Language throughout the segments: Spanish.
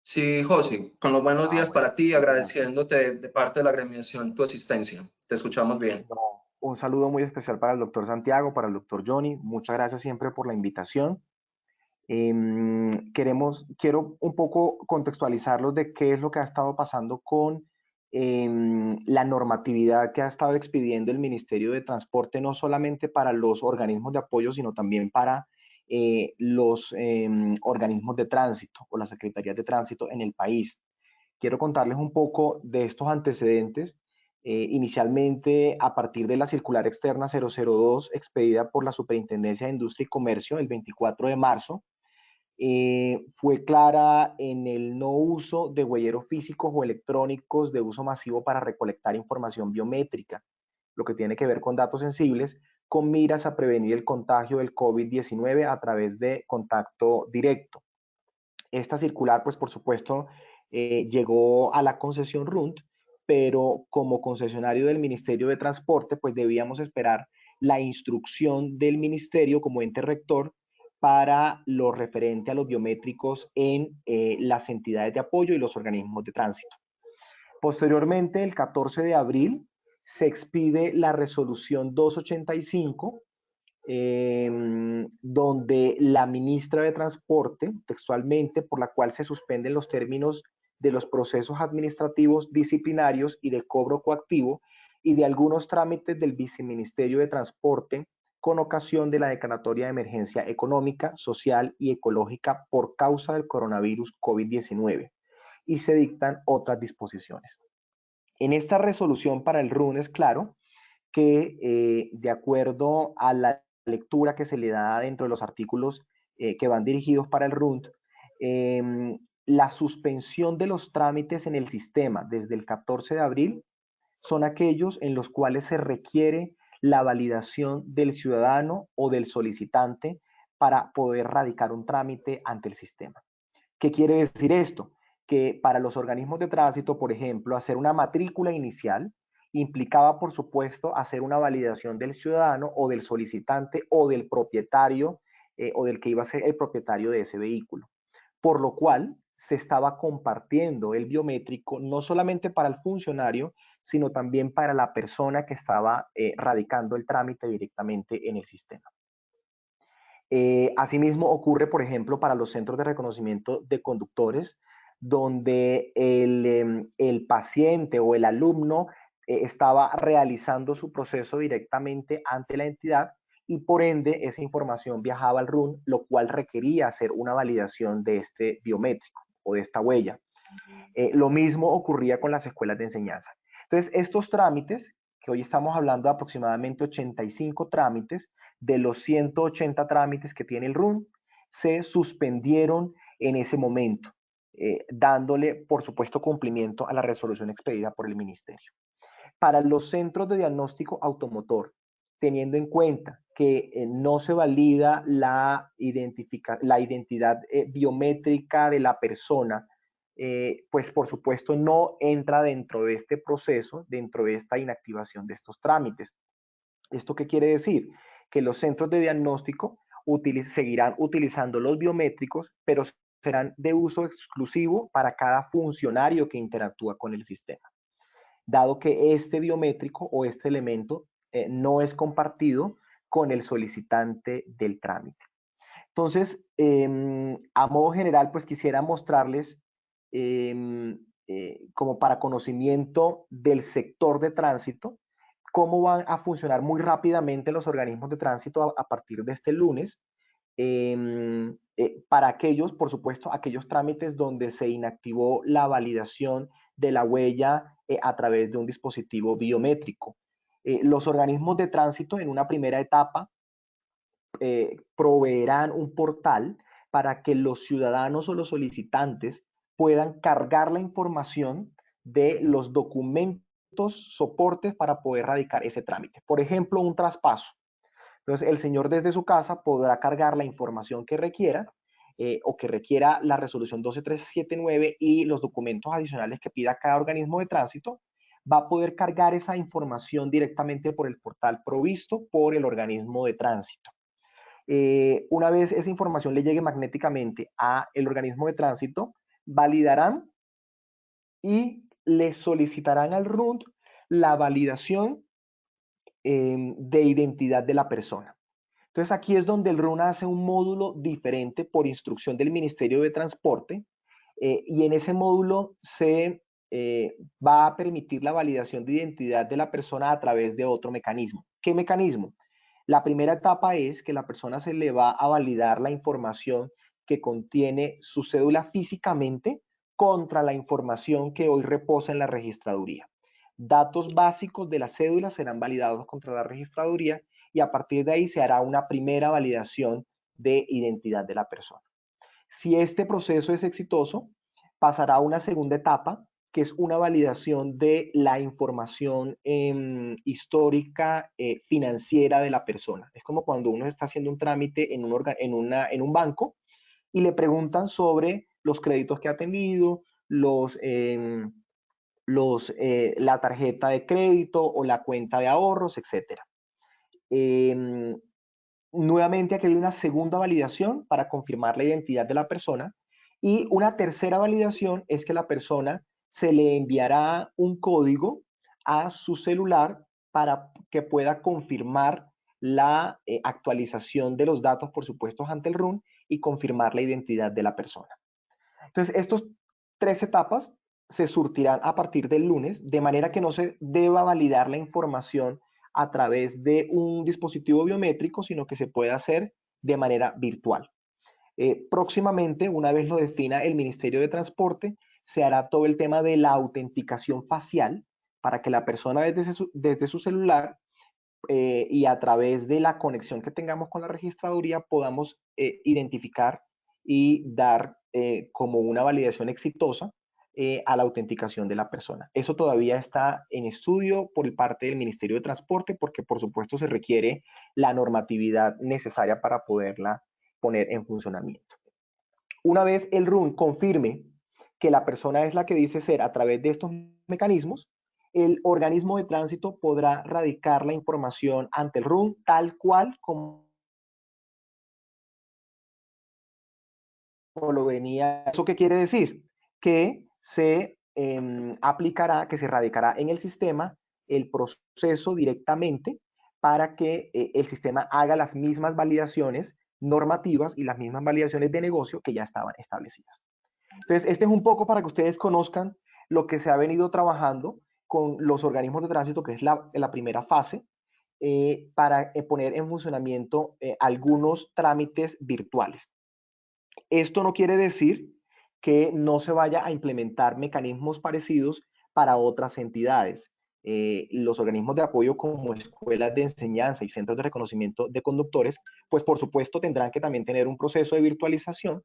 Sí, José, con los buenos días Bueno, para ti, muchas gracias. agradeciéndote de parte de la agremiación tu asistencia. Te escuchamos bien. No, un saludo muy especial para el doctor Santiago, para el doctor Johnny. Muchas gracias siempre por la invitación. Quiero un poco contextualizarlos de qué es lo que ha estado pasando con la normatividad que ha estado expidiendo el Ministerio de Transporte, no solamente para los organismos de apoyo, sino también para los organismos de tránsito o las secretarías de tránsito en el país. Quiero contarles un poco de estos antecedentes. Inicialmente, a partir de la circular externa 002, expedida por la Superintendencia de Industria y Comercio el 24 de marzo, fue clara en el no uso de huelleros físicos o electrónicos de uso masivo para recolectar información biométrica, lo que tiene que ver con datos sensibles, con miras a prevenir el contagio del COVID-19 a través de contacto directo. Esta circular, pues por supuesto, llegó a la concesión RUNT, pero como concesionario del Ministerio de Transporte, pues debíamos esperar la instrucción del ministerio como ente rector para lo referente a los biométricos en las entidades de apoyo y los organismos de tránsito. Posteriormente, el 14 de abril, se expide la resolución 285 donde la ministra de Transporte, textualmente, por la cual se suspenden los términos de los procesos administrativos disciplinarios y de cobro coactivo y de algunos trámites del Viceministerio de Transporte con ocasión de la declaratoria de emergencia económica, social y ecológica por causa del coronavirus COVID-19 y se dictan otras disposiciones. En esta resolución para el RUN es claro que de acuerdo a la lectura que se le da dentro de los artículos que van dirigidos para el RUNT, la suspensión de los trámites en el sistema desde el 14 de abril son aquellos en los cuales se requiere la validación del ciudadano o del solicitante para poder radicar un trámite ante el sistema. ¿Qué quiere decir esto? Que para los organismos de tránsito, por ejemplo, hacer una matrícula inicial implicaba, por supuesto, hacer una validación del ciudadano o del solicitante o del propietario o del que iba a ser el propietario de ese vehículo. Por lo cual, se estaba compartiendo el biométrico no solamente para el funcionario, sino también para la persona que estaba radicando el trámite directamente en el sistema. Asimismo, ocurre, por ejemplo, para los centros de reconocimiento de conductores, donde el paciente o el alumno estaba realizando su proceso directamente ante la entidad y por ende esa información viajaba al RUN, lo cual requería hacer una validación de este biométrico o de esta huella. Lo mismo ocurría con las escuelas de enseñanza. Entonces, estos trámites, que hoy estamos hablando de aproximadamente 85 trámites, de los 180 trámites que tiene el RUN, se suspendieron en ese momento, dándole, por supuesto, cumplimiento a la resolución expedida por el ministerio. Para los centros de diagnóstico automotor, teniendo en cuenta que no se valida la identidad biométrica de la persona, pues por supuesto no entra dentro de este proceso, dentro de esta inactivación de estos trámites. ¿Esto qué quiere decir? Que los centros de diagnóstico seguirán utilizando los biométricos, pero serán de uso exclusivo para cada funcionario que interactúa con el sistema, dado que este biométrico o este elemento no es compartido con el solicitante del trámite. Entonces, a modo general, pues quisiera mostrarles como para conocimiento del sector de tránsito, cómo van a funcionar muy rápidamente los organismos de tránsito a partir de este lunes, para aquellos, por supuesto, aquellos trámites donde se inactivó la validación de la huella a través de un dispositivo biométrico. Los organismos de tránsito en una primera etapa proveerán un portal para que los ciudadanos o los solicitantes puedan cargar la información de los documentos, soportes para poder radicar ese trámite. Por ejemplo, un traspaso. Entonces, el señor desde su casa podrá cargar la información que requiera o que requiera la resolución 12379 y los documentos adicionales que pida cada organismo de tránsito, va a poder cargar esa información directamente por el portal provisto por el organismo de tránsito. Una vez esa información le llegue magnéticamente a el organismo de tránsito, validarán y le solicitarán al RUND la validación de identidad de la persona. Entonces aquí es donde el RUN hace un módulo diferente por instrucción del Ministerio de Transporte y en ese módulo se va a permitir la validación de identidad de la persona a través de otro mecanismo. ¿Qué mecanismo? La primera etapa es que la persona se le va a validar la información que contiene su cédula físicamente contra la información que hoy reposa en la registraduría. Datos básicos de la cédula serán validados contra la registraduría y a partir de ahí se hará una primera validación de identidad de la persona. Si este proceso es exitoso, pasará a una segunda etapa, que es una validación de la información histórica financiera de la persona. Es como cuando uno está haciendo un trámite en un banco y le preguntan sobre los créditos que ha tenido, la tarjeta de crédito o la cuenta de ahorros, etc. Nuevamente aquí hay una segunda validación para confirmar la identidad de la persona y una tercera validación es que la persona se le enviará un código a su celular para que pueda confirmar la actualización de los datos, por supuesto, ante el RUN y confirmar la identidad de la persona. Entonces, estas 3 etapas se surtirán a partir del lunes, de manera que no se deba validar la información a través de un dispositivo biométrico, sino que se puede hacer de manera virtual. Próximamente, una vez lo defina el Ministerio de Transporte, se hará todo el tema de la autenticación facial para que la persona desde su celular y a través de la conexión que tengamos con la registraduría podamos identificar y dar como una validación exitosa a la autenticación de la persona. Eso todavía está en estudio por parte del Ministerio de Transporte porque por supuesto se requiere la normatividad necesaria para poderla poner en funcionamiento. Una vez el RUN confirme que la persona es la que dice ser a través de estos mecanismos, el organismo de tránsito podrá radicar la información ante el RUN tal cual como lo venía. ¿Eso qué quiere decir? Que se aplicará, que se radicará en el sistema el proceso directamente para que el sistema haga las mismas validaciones normativas y las mismas validaciones de negocio que ya estaban establecidas. Entonces, este es un poco para que ustedes conozcan lo que se ha venido trabajando con los organismos de tránsito, que es la primera fase, para poner en funcionamiento algunos trámites virtuales. Esto no quiere decir que no se vaya a implementar mecanismos parecidos para otras entidades. Los organismos de apoyo como escuelas de enseñanza y centros de reconocimiento de conductores, pues por supuesto tendrán que también tener un proceso de virtualización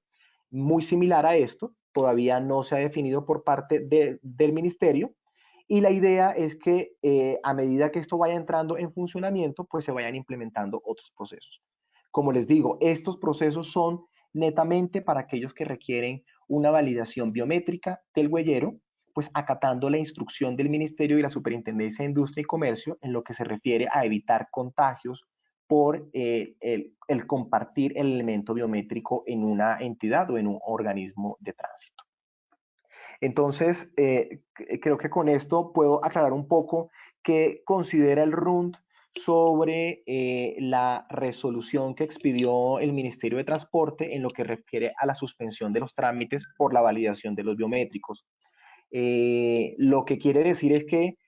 muy similar a esto, todavía no se ha definido por parte del ministerio, y la idea es que a medida que esto vaya entrando en funcionamiento, pues se vayan implementando otros procesos. Como les digo, estos procesos son netamente para aquellos que requieren una validación biométrica del huellero, pues acatando la instrucción del Ministerio y la Superintendencia de Industria y Comercio en lo que se refiere a evitar contagios por el compartir el elemento biométrico en una entidad o en un organismo de tránsito. Entonces, creo que con esto puedo aclarar un poco qué considera el RUND sobre la resolución que expidió el Ministerio de Transporte en lo que refiere a la suspensión de los trámites por la validación de los biométricos. Lo que quiere decir es que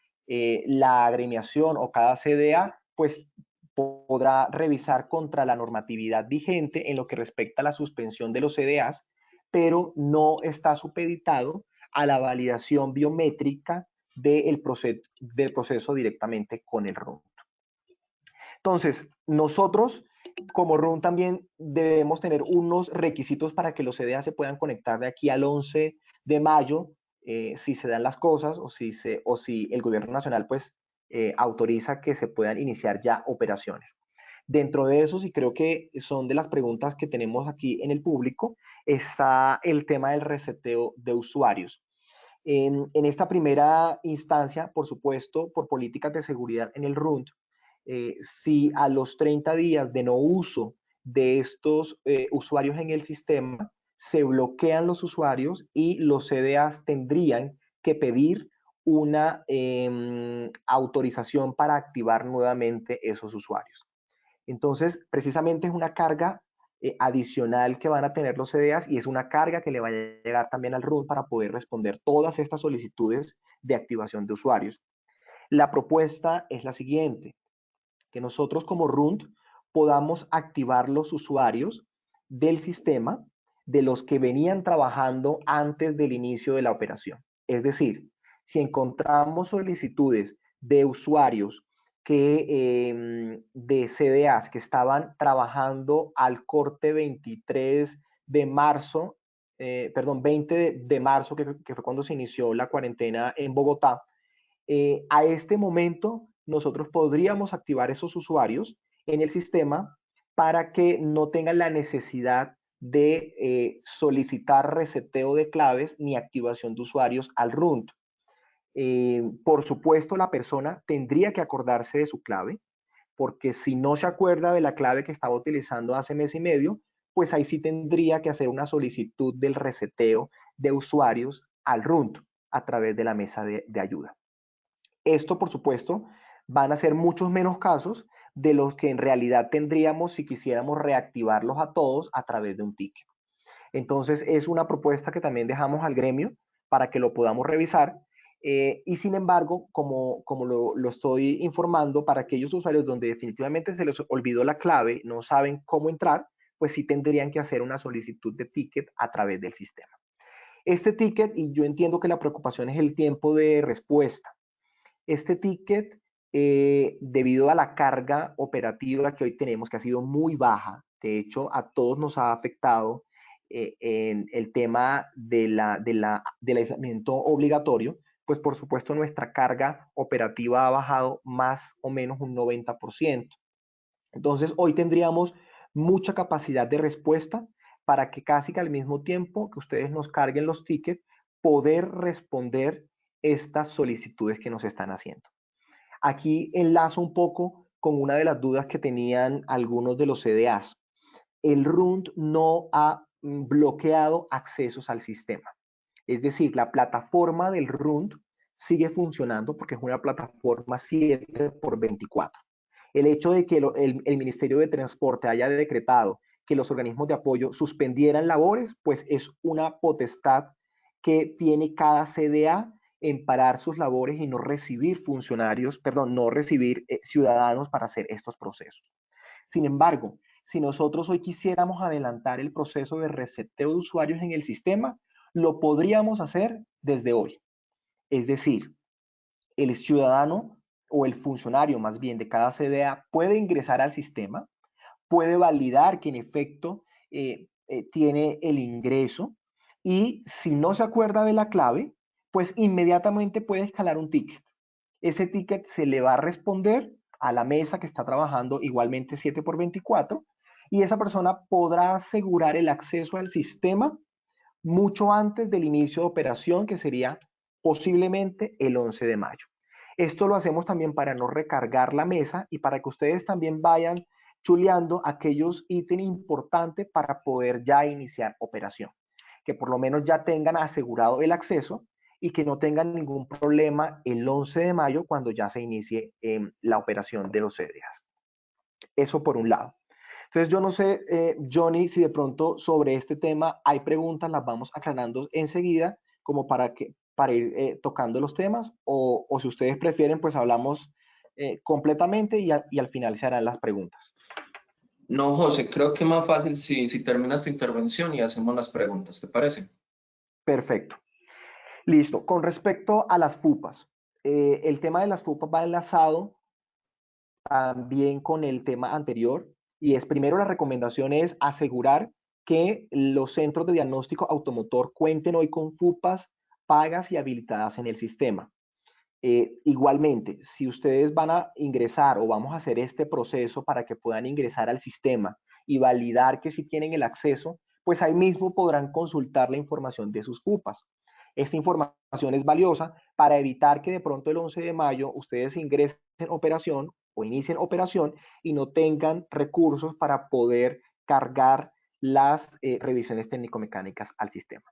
la agremiación o cada CDA pues podrá revisar contra la normatividad vigente en lo que respecta a la suspensión de los CDAs, pero no está supeditado a la validación biométrica del proceso directamente con el RUN. Entonces, nosotros como RUN también debemos tener unos requisitos para que los CDA se puedan conectar de aquí al 11 de mayo, si se dan las cosas o si el gobierno nacional pues autoriza que se puedan iniciar ya operaciones. Dentro de eso, y creo que son de las preguntas que tenemos aquí en el público, está el tema del reseteo de usuarios. En esta primera instancia, por supuesto, por políticas de seguridad en el RUND, si a los 30 días de no uso de estos usuarios en el sistema se bloquean los usuarios y los CDAs tendrían que pedir una autorización para activar nuevamente esos usuarios. Entonces, precisamente es una carga adicional que van a tener los CDAs y es una carga que le va a llegar también al RUNT para poder responder todas estas solicitudes de activación de usuarios. La propuesta es la siguiente, que nosotros como RUNT podamos activar los usuarios del sistema de los que venían trabajando antes del inicio de la operación. Es decir, si encontramos solicitudes de usuarios de CDAs que estaban trabajando al corte 23 de marzo, 20 de marzo, que fue cuando se inició la cuarentena en Bogotá, a este momento nosotros podríamos activar esos usuarios en el sistema para que no tengan la necesidad de solicitar reseteo de claves ni activación de usuarios al RUNT. Por supuesto, la persona tendría que acordarse de su clave, porque si no se acuerda de la clave que estaba utilizando hace mes y medio, pues ahí sí tendría que hacer una solicitud del reseteo de usuarios al RUNT a través de la mesa de ayuda. Esto, por supuesto, van a ser muchos menos casos de los que en realidad tendríamos si quisiéramos reactivarlos a todos a través de un ticket. Entonces, es una propuesta que también dejamos al gremio para que lo podamos revisar. Y sin embargo, como lo estoy informando, para aquellos usuarios donde definitivamente se les olvidó la clave, no saben cómo entrar, pues sí tendrían que hacer una solicitud de ticket a través del sistema. Este ticket, y yo entiendo que la preocupación es el tiempo de respuesta. Este ticket, debido a la carga operativa que hoy tenemos, que ha sido muy baja, de hecho a todos nos ha afectado en el tema del aislamiento obligatorio, pues por supuesto nuestra carga operativa ha bajado más o menos un 90%. Entonces hoy tendríamos mucha capacidad de respuesta para que casi que al mismo tiempo que ustedes nos carguen los tickets, poder responder estas solicitudes que nos están haciendo. Aquí enlazo un poco con una de las dudas que tenían algunos de los CDAs. El RUNT no ha bloqueado accesos al sistema. Es decir, la plataforma del RUNT sigue funcionando porque es una plataforma 7x24. El hecho de que el Ministerio de Transporte haya decretado que los organismos de apoyo suspendieran labores, pues es una potestad que tiene cada CDA en parar sus labores y no recibir ciudadanos para hacer estos procesos. Sin embargo, si nosotros hoy quisiéramos adelantar el proceso de reseteo de usuarios en el sistema, lo podríamos hacer desde hoy. Es decir, el ciudadano o el funcionario más bien de cada CDA puede ingresar al sistema, puede validar que en efecto tiene el ingreso y si no se acuerda de la clave, pues inmediatamente puede escalar un ticket. Ese ticket se le va a responder a la mesa que está trabajando igualmente 7x24 y esa persona podrá asegurar el acceso al sistema mucho antes del inicio de operación, que sería posiblemente el 11 de mayo. Esto lo hacemos también para no recargar la mesa y para que ustedes también vayan chuleando aquellos ítems importantes para poder ya iniciar operación. Que por lo menos ya tengan asegurado el acceso y que no tengan ningún problema el 11 de mayo cuando ya se inicie la operación de los CDAs. Eso por un lado. Entonces yo no sé, Johnny, si de pronto sobre este tema hay preguntas, las vamos aclarando enseguida como para ir tocando los temas o si ustedes prefieren, pues hablamos completamente y al final se harán las preguntas. No, José, creo que es más fácil si terminas tu intervención y hacemos las preguntas, ¿te parece? Perfecto. Listo. Con respecto a las FUPAs, el tema de las FUPAs va enlazado también con el tema anterior y es primero la recomendación es asegurar que los centros de diagnóstico automotor cuenten hoy con FUPAs pagas y habilitadas en el sistema. Igualmente, si ustedes van a ingresar o vamos a hacer este proceso para que puedan ingresar al sistema y validar que sí tienen el acceso, pues ahí mismo podrán consultar la información de sus FUPAs. Esta información es valiosa para evitar que de pronto el 11 de mayo ustedes ingresen operación o inicien operación y no tengan recursos para poder cargar las revisiones técnico-mecánicas al sistema.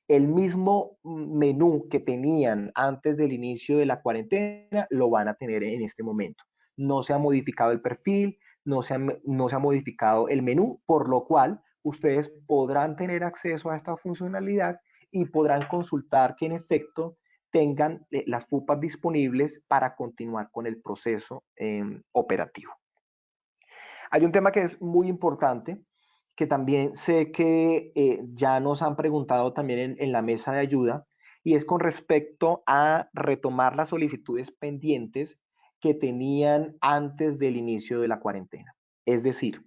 El mismo menú que tenían antes del inicio de la cuarentena lo van a tener en este momento. No se ha modificado el perfil, no se ha modificado el menú, por lo cual ustedes podrán tener acceso a esta funcionalidad y podrán consultar que en efecto tengan las FUPAs disponibles para continuar con el proceso operativo. Hay un tema que es muy importante, que también sé que ya nos han preguntado también en la mesa de ayuda, y es con respecto a retomar las solicitudes pendientes que tenían antes del inicio de la cuarentena. Es decir,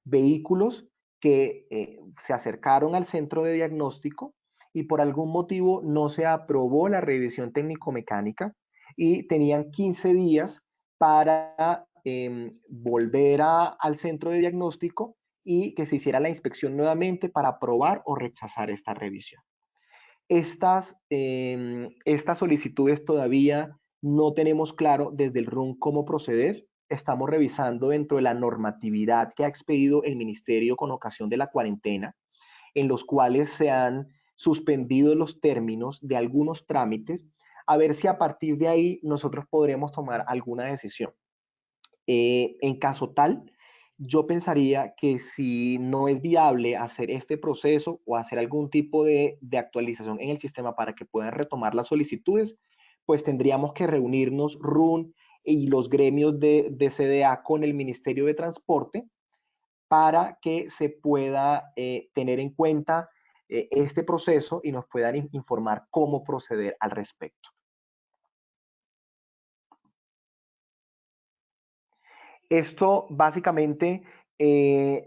vehículos que se acercaron al centro de diagnóstico y por algún motivo no se aprobó la revisión técnico-mecánica y tenían 15 días para volver al centro de diagnóstico y que se hiciera la inspección nuevamente para aprobar o rechazar esta revisión. Estas solicitudes todavía no tenemos claro desde el RUN cómo proceder. Estamos revisando dentro de la normatividad que ha expedido el Ministerio con ocasión de la cuarentena, en los cuales se han suspendido los términos de algunos trámites, a ver si a partir de ahí nosotros podremos tomar alguna decisión. En caso tal, yo pensaría que si no es viable hacer este proceso o hacer algún tipo de actualización en el sistema para que puedan retomar las solicitudes, pues tendríamos que reunirnos RUN y los gremios de CDA con el Ministerio de Transporte para que se pueda tener en cuenta este proceso y nos puedan informar cómo proceder al respecto. Esto básicamente,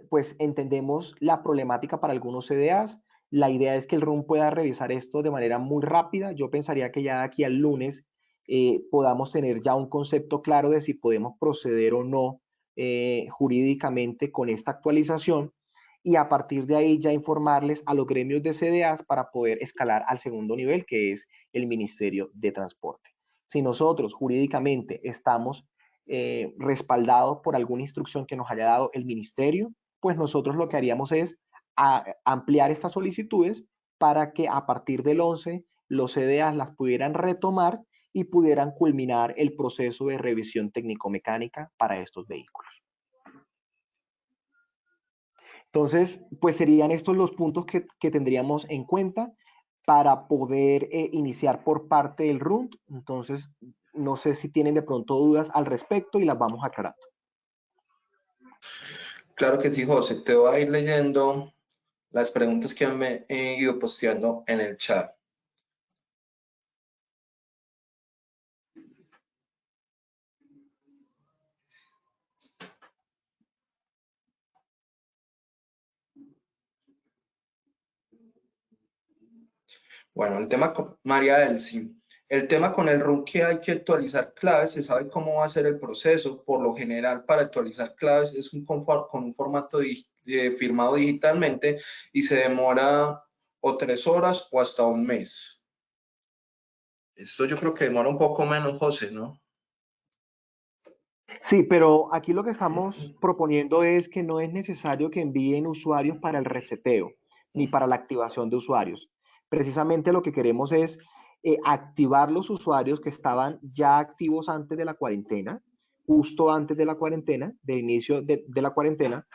pues entendemos la problemática para algunos CDAs. La idea es que el RUN pueda revisar esto de manera muy rápida. Yo pensaría que ya de aquí al lunes podamos tener ya un concepto claro de si podemos proceder o no jurídicamente con esta actualización y a partir de ahí ya informarles a los gremios de CDAs para poder escalar al segundo nivel, que es el Ministerio de Transporte. Si nosotros jurídicamente estamos respaldados por alguna instrucción que nos haya dado el ministerio, pues nosotros lo que haríamos es ampliar estas solicitudes para que a partir del 11 los CDAs las pudieran retomar y pudieran culminar el proceso de revisión técnico-mecánica para estos vehículos. Entonces, pues serían estos los puntos que tendríamos en cuenta para poder iniciar por parte del RUNT. Entonces, no sé si tienen de pronto dudas al respecto y las vamos aclarando. Claro que sí, José. Te voy a ir leyendo las preguntas que me he ido posteando en el chat. Bueno, el tema con María Elsie. El tema con el RUN que hay que actualizar claves, se sabe cómo va a ser el proceso. Por lo general, para actualizar claves es con un formato firmado digitalmente y se demora o 3 horas o hasta un mes. Esto yo creo que demora un poco menos, José, ¿no? Sí, pero aquí lo que estamos proponiendo es que no es necesario que envíen usuarios para el reseteo ni para la activación de usuarios. Precisamente lo que queremos es activar los usuarios que estaban ya activos antes de la cuarentena, justo antes de la cuarentena, del inicio de la cuarentena,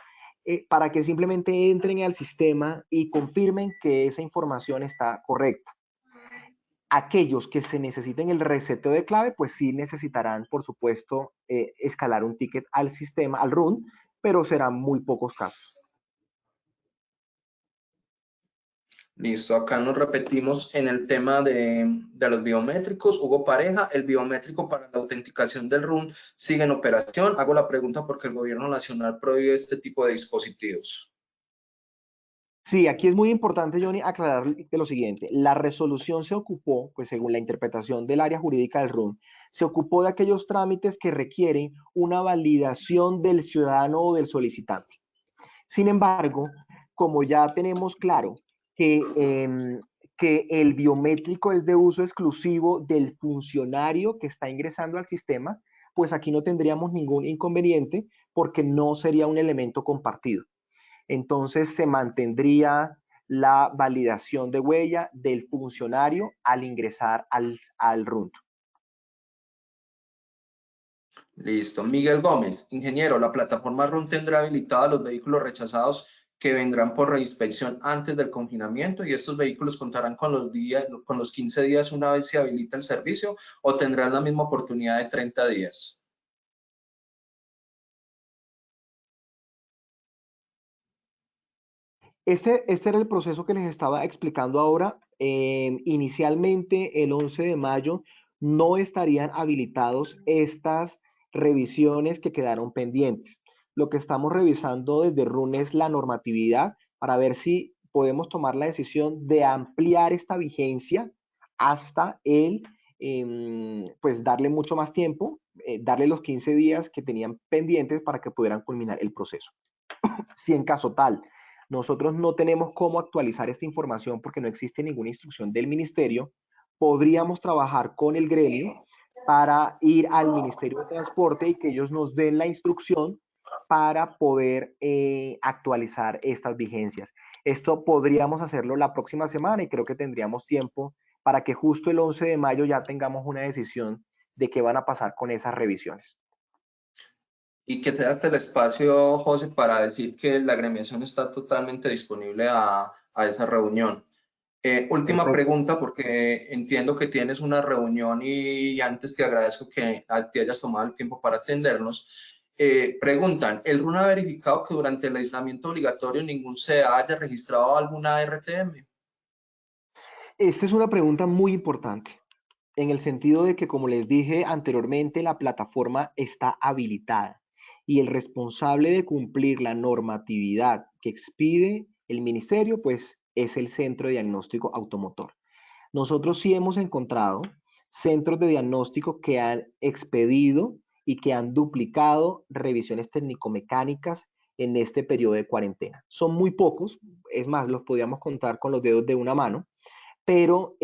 para que simplemente entren al sistema y confirmen que esa información está correcta. Aquellos que se necesiten el reseteo de clave, pues sí necesitarán, por supuesto, escalar un ticket al sistema, al RUN, pero serán muy pocos casos. Listo, acá nos repetimos en el tema de los biométricos. Hugo Pareja, el biométrico para la autenticación del RUN sigue en operación. Hago la pregunta porque el gobierno nacional prohíbe este tipo de dispositivos. Sí, aquí es muy importante, Johnny, aclarar de lo siguiente. La resolución se ocupó, pues según la interpretación del área jurídica del RUN, se ocupó de aquellos trámites que requieren una validación del ciudadano o del solicitante. Sin embargo, como ya tenemos claro que el biométrico es de uso exclusivo del funcionario que está ingresando al sistema, pues aquí no tendríamos ningún inconveniente porque no sería un elemento compartido. Entonces se mantendría la validación de huella del funcionario al ingresar al RUNT. Listo. Miguel Gómez, ingeniero, la plataforma RUN tendrá habilitados los vehículos rechazados que vendrán por reinspección antes del confinamiento y estos vehículos contarán con los 15 días una vez se habilita el servicio o tendrán la misma oportunidad de 30 días. Este era el proceso que les estaba explicando ahora. Inicialmente, el 11 de mayo, no estarían habilitados estas revisiones que quedaron pendientes. Lo que estamos revisando desde RUN es la normatividad para ver si podemos tomar la decisión de ampliar esta vigencia hasta pues darle mucho más tiempo, darle los 15 días que tenían pendientes para que pudieran culminar el proceso. Si en caso tal nosotros no tenemos cómo actualizar esta información porque no existe ninguna instrucción del ministerio, podríamos trabajar con el gremio para ir al Ministerio de Transporte y que ellos nos den la instrucción para poder actualizar estas vigencias. Esto podríamos hacerlo la próxima semana y creo que tendríamos tiempo para que justo el 11 de mayo ya tengamos una decisión de qué van a pasar con esas revisiones. Y que sea este el espacio, José, para decir que la agremiación está totalmente disponible a esa reunión. Última Perfecto. pregunta, porque entiendo que tienes una reunión y antes te agradezco que te hayas tomado el tiempo para atendernos. Preguntan, ¿el RUN ha verificado que durante el aislamiento obligatorio ningún CEA haya registrado alguna RTM? Esta es una pregunta muy importante, en el sentido de que, como les dije anteriormente, la plataforma está habilitada y el responsable de cumplir la normatividad que expide el ministerio, pues es el Centro de Diagnóstico Automotor. Nosotros sí hemos encontrado centros de diagnóstico que han expedido y que han duplicado revisiones técnico-mecánicas en este periodo de cuarentena. Son muy pocos, es más, los podíamos contar con los dedos de una mano, pero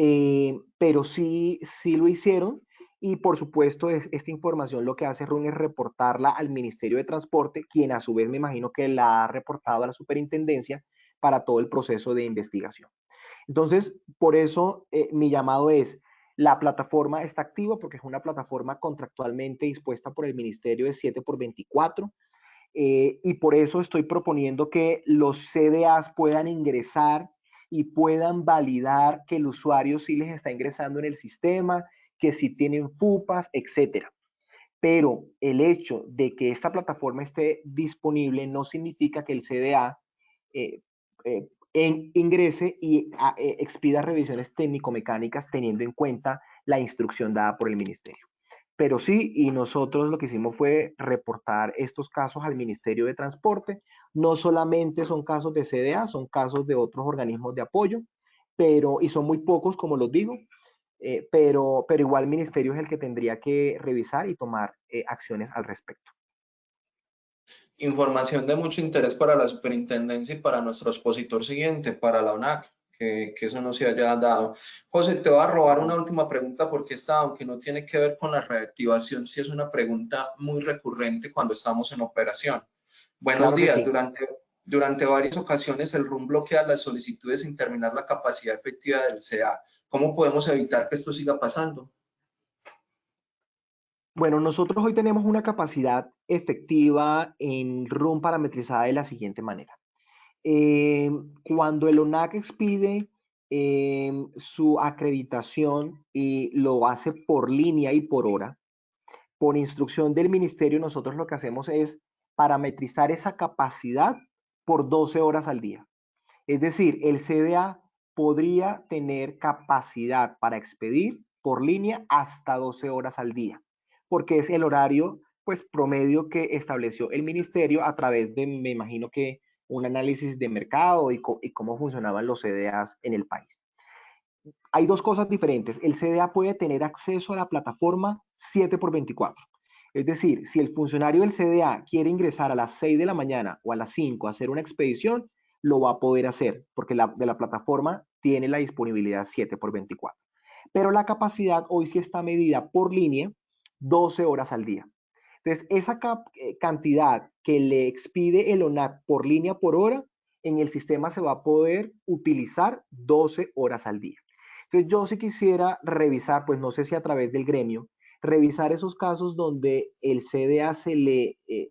sí, sí lo hicieron y por supuesto esta información lo que hace RUN es reportarla al Ministerio de Transporte, quien a su vez me imagino que la ha reportado a la superintendencia para todo el proceso de investigación. Entonces, por eso mi llamado es, la plataforma está activa porque es una plataforma contractualmente dispuesta por el Ministerio de 7x24 y por eso estoy proponiendo que los CDAs puedan ingresar y puedan validar que el usuario sí les está ingresando en el sistema, que sí tienen FUPAS, etcétera. Pero el hecho de que esta plataforma esté disponible no significa que el CDA eh, eh, ingrese y expida revisiones técnico-mecánicas teniendo en cuenta la instrucción dada por el ministerio. Pero sí, y nosotros lo que hicimos fue reportar estos casos al Ministerio de Transporte. No solamente son casos de CDA, son casos de otros organismos de apoyo, y son muy pocos, como los digo, pero igual el Ministerio es el que tendría que revisar y tomar acciones al respecto. Información de mucho interés para la superintendencia y para nuestro expositor siguiente, para la ONAC, que eso no se haya dado. José, te voy a robar una última pregunta porque esta, aunque no tiene que ver con la reactivación, sí es una pregunta muy recurrente cuando estamos en operación. Buenos Claro que días. sí. Durante varias ocasiones el RUN bloquea las solicitudes sin terminar la capacidad efectiva del CA. ¿Cómo podemos evitar que esto siga pasando? Bueno, nosotros hoy tenemos una capacidad efectiva en RUN parametrizada de la siguiente manera. Eh, Cuando el ONAC expide su acreditación y lo hace por línea y por hora, por instrucción del ministerio, nosotros lo que hacemos es parametrizar esa capacidad por 12 horas al día. Es decir, el CDA podría tener capacidad para expedir por línea hasta 12 horas al día, porque es el horario pues promedio que estableció el ministerio a través de, me imagino que un análisis de mercado y cómo funcionaban los CDAs en el país. Hay dos cosas diferentes. El CDA puede tener acceso a la plataforma 7x24. Es decir, si el funcionario del CDA quiere ingresar a las 6 de la mañana o a las 5 a hacer una expedición, lo va a poder hacer, porque de la plataforma tiene la disponibilidad 7x24. Pero la capacidad hoy sí está medida por línea 12 horas al día. Entonces, esa cantidad que le expide el ONAC por línea por hora en el sistema se va a poder utilizar 12 horas al día. Entonces yo sí quisiera revisar, pues no sé si a través del gremio, revisar esos casos donde el CDA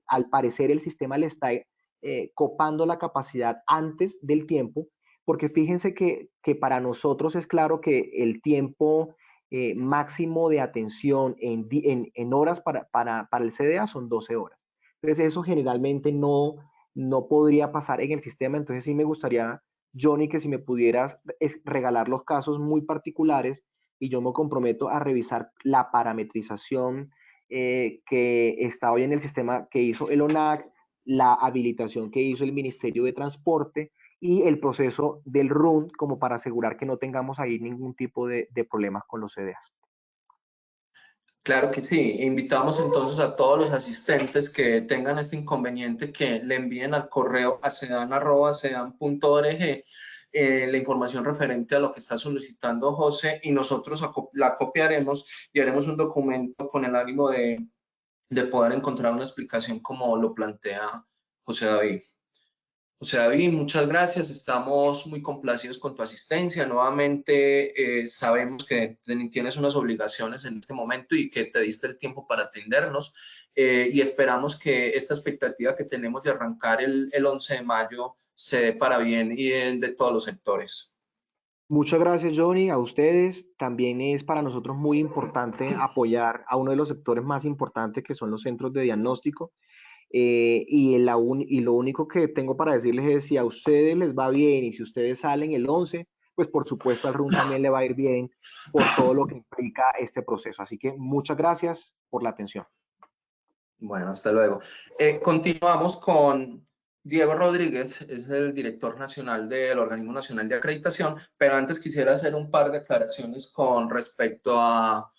al parecer el sistema le está copando la capacidad antes del tiempo, porque fíjense que para nosotros es claro que el tiempo máximo de atención en horas para el CDA son 12 horas. Entonces eso generalmente no podría pasar en el sistema. Entonces sí me gustaría, Johnny, que si me pudieras regalar los casos muy particulares y yo me comprometo a revisar la parametrización que está hoy en el sistema que hizo el ONAC, la habilitación que hizo el Ministerio de Transporte y el proceso del RUN como para asegurar que no tengamos ahí ningún tipo de problemas con los CDAs. Claro que sí. Invitamos entonces a todos los asistentes que tengan este inconveniente que le envíen al correo a sedan@sedan.org la información referente a lo que está solicitando José y nosotros la copiaremos y haremos un documento con el ánimo de poder encontrar una explicación como lo plantea José David. José David, muchas gracias. Estamos muy complacidos con tu asistencia. Nuevamente, sabemos que tienes unas obligaciones en este momento y que te diste el tiempo para atendernos. Y esperamos que esta expectativa que tenemos de arrancar el 11 de mayo se dé para bien y de todos los sectores. Muchas gracias, Johnny, a ustedes. También es para nosotros muy importante apoyar a uno de los sectores más importantes que son los centros de diagnóstico. Y lo único que tengo para decirles es, si a ustedes les va bien y si ustedes salen el 11, pues por supuesto al RUN también le va a ir bien por todo lo que implica este proceso. Así que muchas gracias por la atención. Bueno, hasta luego. Continuamos con Diego Rodríguez, es el director nacional del Organismo Nacional de Acreditación, pero antes quisiera hacer un par de aclaraciones con respecto a